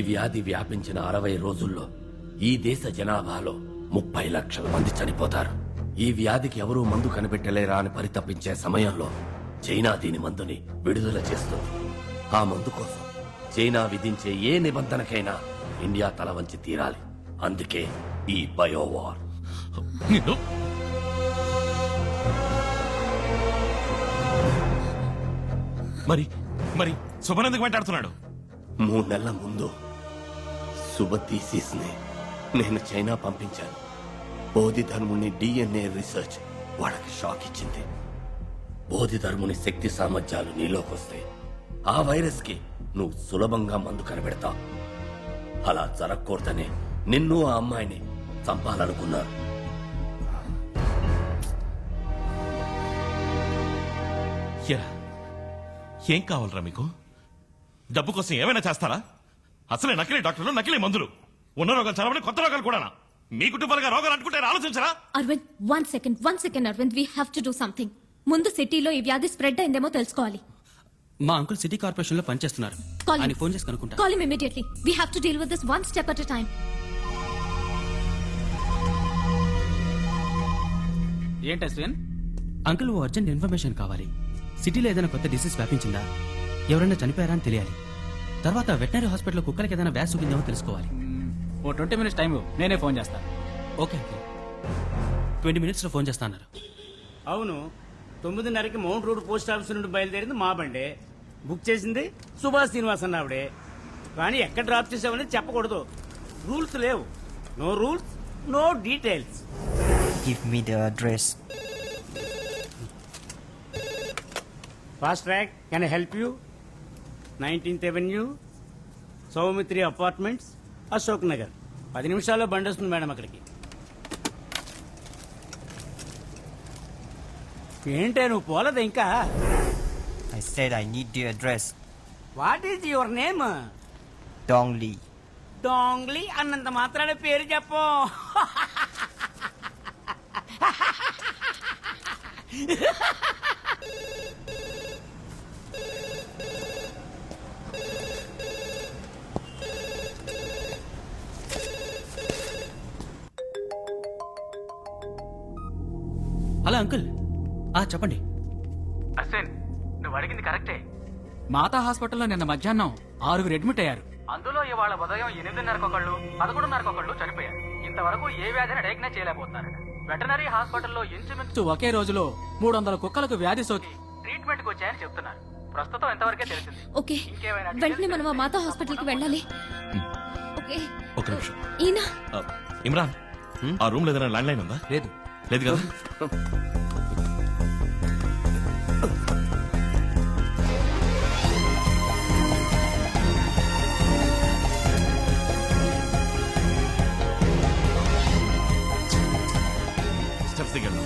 వ్యాధి వ్యాపించిన 60 రోజుల్లో ఈ దేశ జనాభాలో 30 లక్షల మంది చనిపోతారు. ఈ వ్యాధికి ఎవరూ మందు కనిపెట్టలేరా అని పరితపించే సమయంలో చైనా దీని మందుని విడుదల చేస్తుంది. ఆ మందు కోసం చైనా విధించే ఏ నిబంధనకైనా ఇండియా తల వంచి తీరాలి. అందుకే ఈ బయోవార్. మరి మరి శుభన్ ఎందుకు వెంటాడుతున్నాడు? 3 నెలల ముందు శుభ థీసిస్ ని నేను చైనా పంపించాను. బోధిధర్ముని DNA రీసెర్చ్ వాళ్ళకి షాక్ ఇచ్చింది. బోధిధర్ముని శక్తి సామర్థ్యాలు నీలోకొస్తాయి. ఆ వైరస్ కి నువ్వు సులభంగా మందు కనిపెడతావు. అలా జరగకూడదనే నిన్ను ఆ అమ్మాయిని చంపాలనుకున్నారు. ఏం కావాలరా మీకు? డబ్బు కోసం ఏమైనా చేస్తారా? అసలే నకిలీ డాక్టర్లు, నకిలీ మందులు. ఉన్న రోగాలు చదవని కొత్త రోగాలు కూడా. మీ కుటుంబాలుగా రోగాలు అంటుకుంటే ఆలోచించరా? Aravind, one second Aravind, we have to do something. ముందు సిటీలో ఈ వ్యాధి స్ప్రెడ్ అయిందేమో తెలుసుకోవాలి. మా అంకుల్ సిటీ కార్పొరేషన్ లో పనిచేస్తున్నారు. ఆయన ఫోన్ చేసి కనుక్కుంటా. Call him immediately. We have to deal with this one step at a time. ఏంటి అశ్విన్? అంకుల్, ఓ అర్జెంట్ ఇన్ఫర్మేషన్ కావాలి. సిటీలో ఏదైనా కొత్త డిసీజ్ వ్యాపించిందా, ఎవరైనా చనిపోయారా అని తెలియాలి. తర్వాత వెటనరీ హాస్పిటల్ కుక్కలకి ఏదైనా వ్యాధి చూపిందేమో తెలుసుకోవాలి. ఓ 20 minutes టైం, నేనే ఫోన్ చేస్తాను. ఓకే అంకుల్, 20 minutes లో ఫోన్ చేస్తా అన్నారు. అవును, 9:30కి మౌంట్ రోడ్ పోస్ట్ ఆఫీస్ నుండి బయలుదేరింది మా బండే. బుక్ చేసింది సుభాష్ శ్రీనివాస్ అన్న ఆవిడే. కానీ ఎక్కడ డ్రాప్ చేసామని చెప్పకూడదు. రూల్స్ లేవు. No rules, no details. Give me the address. Fast track, can I help you? 19th Avenue, Soumitri apartments, Ashok Nagar. 10 నిమిషాల్లో బండి వస్తుంది మేడం అక్కడికి. ఏంటే నువ్వు పోలేదు ఇంకా? I said I need the address. What is your name? Dong Li. Dongli అన్నంత మాత్రాన పేరు చెప్పు. హలో అంకుల్, చెప్పండి. అశ్విన్, నువ్వు అడిగింది కరెక్టే. మాతా హాస్పిటల్లో నిన్న మధ్యాహ్నం 6 అడ్మిట్ అయ్యారు. అందులో ఇవాళ ఉదయం 8:30కి ఒకళ్ళు, 11:30కి ఒకళ్ళు చనిపోయారు. ఇంతవరకు ఏ వ్యాధిని డయాగ్నోస్ చేయలేకపోతున్నారు. వెటనరీ హాస్పిటల్లో ఇంచుమించు ఒకే రోజులో 300 కుక్కలకు వ్యాధి సోకి ట్రీట్మెంట్ కి వచ్చాయని చెప్తున్నారు. ప్రస్తుతం ఎంతవరకే తెలిసింది. ఓకే, వెంటనే మనం ఆ మాతా హాస్పిటల్ కి వెళ్ళాలి. ఓకే, ఒక నిమిషం. ఈయన ఇమ్రాన్, ఆ రూమ్ లో ఏదైనా ల్యాండ్ లైన్ ఉందా? లేదు. లేదు కదా? స్టెప్స్ దిగండి.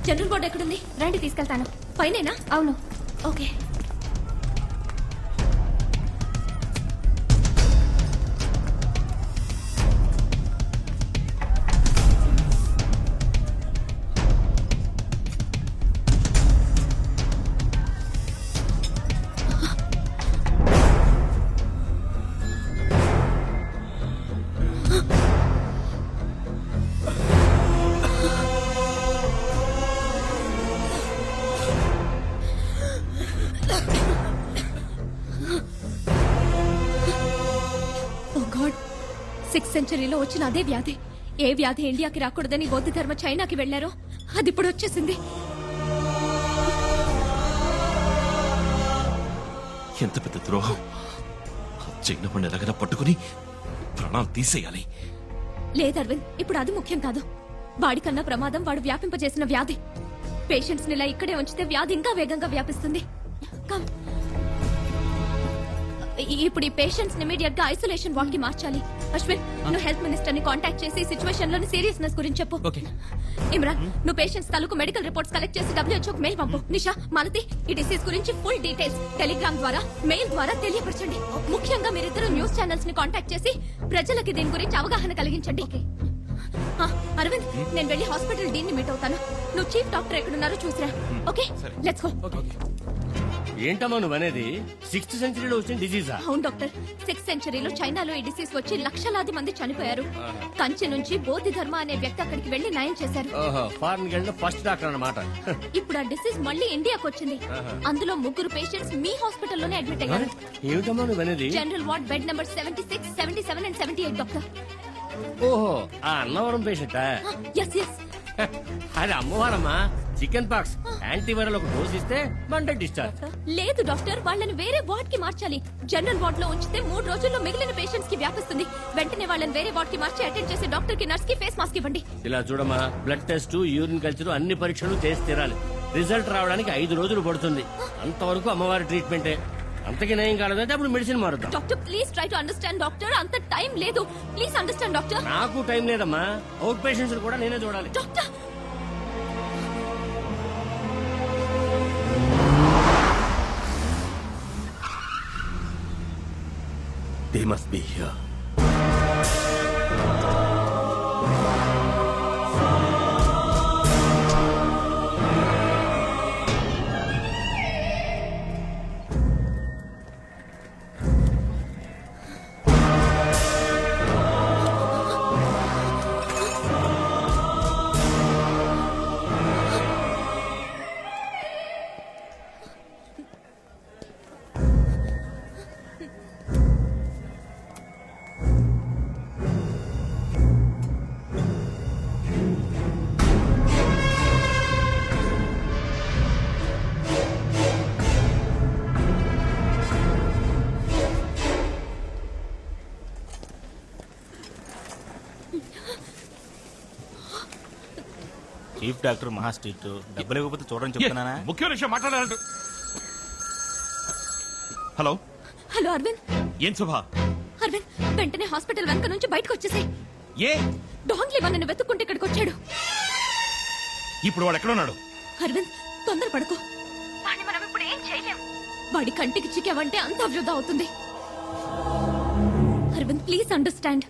జనరల్ బోర్డు ఎక్కడుంది? రండి తీసుకెళ్తాను. పైనేనా? అవును. ఓకే. సెంచరీలో వచ్చిన అదే వ్యాధి. ఏ వ్యాధి ఇండియాకి రాకూడదని బౌద్ధ ధర్మ చైనాకి వెళ్లారో అది ఇప్పుడు వచ్చేసింది. ఎంత పెద్ద ద్రోహం! చైనా పండు ఎలాగైనా పట్టుకుని ప్రాణాలు తీసేయాలి. లేదు అరవింద్, ఇప్పుడు అది ముఖ్యం కాదు. వాడికన్నా ప్రమాదం వాడు వ్యాపింపజేసిన వ్యాధి. పేషెంట్స్ ని ఇలా ఇక్కడే ఉంచితే వ్యాధి ఇంకా వేగంగా వ్యాపిస్తుంది. కమ్. ఇప్పుడు ఈ పేషెంట్స్ ఇమీడియట్ గా ఐసోలేషన్ వార్డ్ కి మార్చాలి. అశ్విన్, నువ్వు హెల్త్ మినిస్టర్ ని కాంటాక్ట్ చేసి సిచువేషన్ లోని సీరియస్నెస్ గురించి చెప్పు. ఓకే. ఇమ్రాన్, నువ్వు పేషెంట్స్ తాలూకు మెడికల్ రిపోర్ట్స్ కలెక్ట్ చేసి WHO కు మెయిల్ పంపు. నిషా, మాలతి, ఈ డిసీజ్ గురించి ఫుల్ డీటెయిల్స్ టెలిగ్రామ్ ద్వారా, మెయిల్ ద్వారా తెలియపరచండి. ముఖ్యంగా మీరిద్దరు న్యూస్ ఛానల్స్ ని కాంటాక్ట్ చేసి ప్రజలకి దీని గురించి అవగాహన కలిగించండి. అరవింద్, నేను వెళ్ళి హాస్పిటల్ డీన్ ని మీట్ అవుతాను. నువ్వు చీఫ్ డాక్టర్ ఎక్కడున్నారో చూసిరా. Okay, let's go. ఏంటమ్మా నువ్వు అనేది 6th సెంచరీలో వచ్చిన డిసీజా? అవును డాక్టర్, 6th సెంచరీలో చైనాలో ఈ డిసీజ్ వచ్చి లక్షలాది మంది చనిపోయారు. కంచె నుంచి బోధి ధర్మ అనే వ్యక్తి అక్కడికి వెళ్లి న్యాయం చేశారు. ఫారెన్ వెళ్ళిన ఫస్ట్ డాక్టర్ అన్నమాట. ఇప్పుడు ఆ డిసీజ్ మళ్ళీ ఇండియాకి వచ్చింది. అందులో 3 పేషెంట్స్ మీ హాస్పిటల్లోనే అడ్మిట్ అయ్యారు. ఏమిటమ్మా నువ్వు అనేది? General ward bed number 76, 77 and 78 doctor. ఓహో, ఆ అన్నవరం పేషెంటా? Yes yes. అది అమ్మవారమ్మా. చికెన్ పాక్స్ యాంటీవైరల్ ఒక డోస్ ఇస్తే మండే డిశ్చార్జ్. లేదు డాక్టర్, వాళ్ళని వేరే వార్డ్ కి మార్చాలి. జనరల్ వార్డ్ లో ఉంచితే 3 రోజుల్లో మిగిలిన పేషెంట్స్ కి వ్యాపిస్తుంది. వెంటనే వాళ్ళని వేరే వార్డ్ కి మార్చి అటెండ్ చేసే డాక్టర్ కి, నర్స్ కి ఫేస్ మాస్క్ ఇవ్వండి. ఇలా చూడమ్మా, బ్లడ్ టెస్ట్, యూరిన్ కల్చర్ అన్ని పరీక్షలు చేసి తీరాలి. రిజల్ట్ రావడానికి 5 రోజులు పడుతుంది. అంతవరకు అమ్మవారి ట్రీట్మెంటే. అంతకి నయం కాలేదంటే అప్పుడు మెడిసిన్ మారుద్దాం. Doctor, please try to understand doctor. అంత టైం లేదు. Please understand doctor. నాకు టైం లేదమ్మా. అవుట్ పేషెంట్స్ కూడా నేనే చూడాలి. Doctor, They must be here. Chief doctor మహా స్ట్రిక్ట్. డబ్బులు ఇవ్వకపోతే చూడని చెప్తున్నానా? ముఖ్యమైన విషయం మాట్లాడాలంటూ. Hello hello Arvind. ఏం శుభ? అరవింద్, వెంటనే హాస్పిటల్ వెనక నుంచి బయటకు వచ్చేసాయి. ఏ డాంగ్లీ మనని వెతుక్కుంటే ఇక్కడికి వచ్చాడు. ఇప్పుడు వాడు ఎక్కడున్నాడు? అరవింద్, తొందరపడకు. వాడిని మనం ఇప్పుడు ఏం చేయలేం. వాడి కంటికి చిక్కావంటే అంతా వృధా అవుతుంది. Arvind, please understand.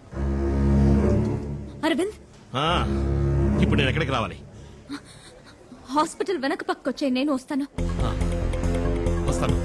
అరవింద్, ఆ, ఇప్పుడు నేను ఎక్కడికి రావాలి? హాస్పిటల్ వెనక పక్కొచ్చే, నేను వస్తాను. వస్తాను.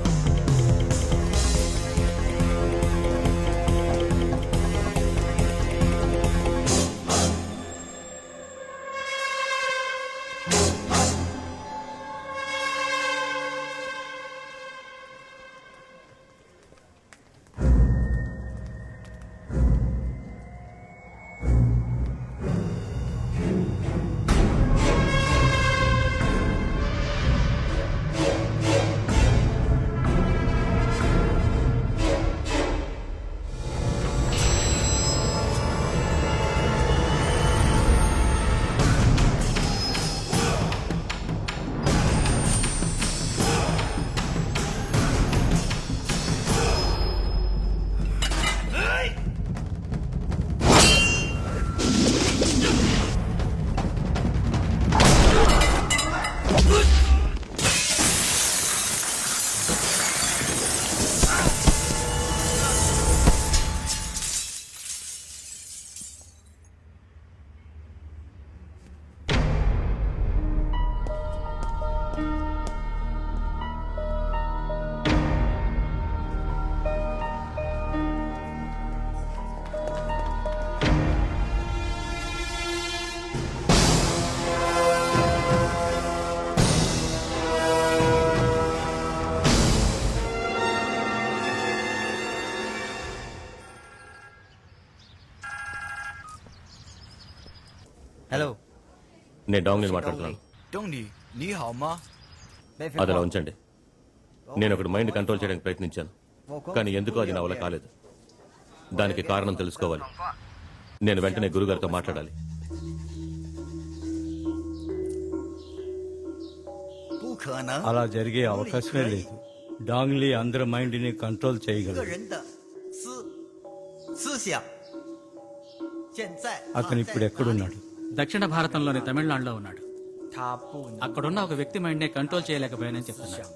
Hello. నేను డాంగ్లీని మాట్లాడుతున్నాను. అది అలా ఉంచండి. నేను ఒకటి మైండ్ కంట్రోల్ చేయడానికి ప్రయత్నించాను, కానీ ఎందుకో అది నా వల్ల కాలేదు. దానికి కారణం తెలుసుకోవాలి. నేను వెంటనే గురుగారితో మాట్లాడాలి. అలా జరిగే అవకాశమే లేదు. డాంగ్లీ అందరి మైండ్ ని కంట్రోల్ 个 చేయగలడు. 人的思想，现在 అతను ఇప్పుడు ఎక్కడున్నాడు? దక్షిణ భారతంలోని తమిళనాడులో ఉన్నాడు. 他不能 అక్కడున్న ఒక వ్యక్తి మైండ్ నే కంట్రోల్ చేయలేకపోయానని చెప్తున్నాడు. 想，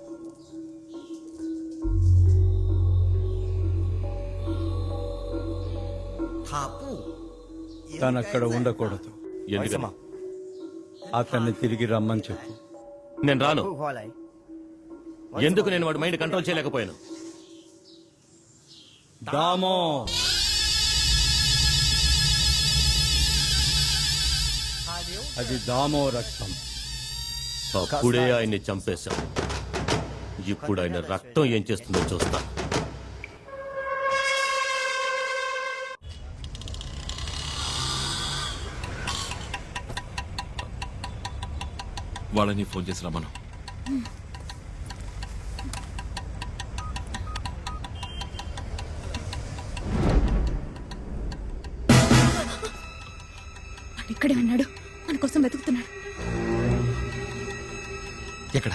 他不 తను అక్కడ ఉండకూడదు. ఎందుకమ్మా? అతన్ని తిరిగి రమ్మని చెప్పు. నేను రాను. 不回来。 ఎందుకు నేను వాడి మైండ్ కంట్రోల్ చేయలేకపోయాను? దామో అది దామో రక్తం. అప్పుడే ఆయన్ని చంపేశాం. ఇప్పుడు ఆయన రక్తం ఏం చేస్తుందో చూస్తా. వాళ్ళని ఫోన్ చేసి రమ్మను. వాడు ఇక్కడే ఉన్నాడు, మన కోసం వెతుకుతున్నాడు. ఎక్కడ?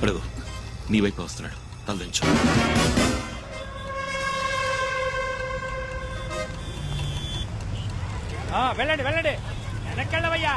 అడుగు, నీ వైపు వస్తున్నాడు. తలదించు. వెళ్ళండి వెళ్ళండి, వెనక్కెళ్ళవయ్యా.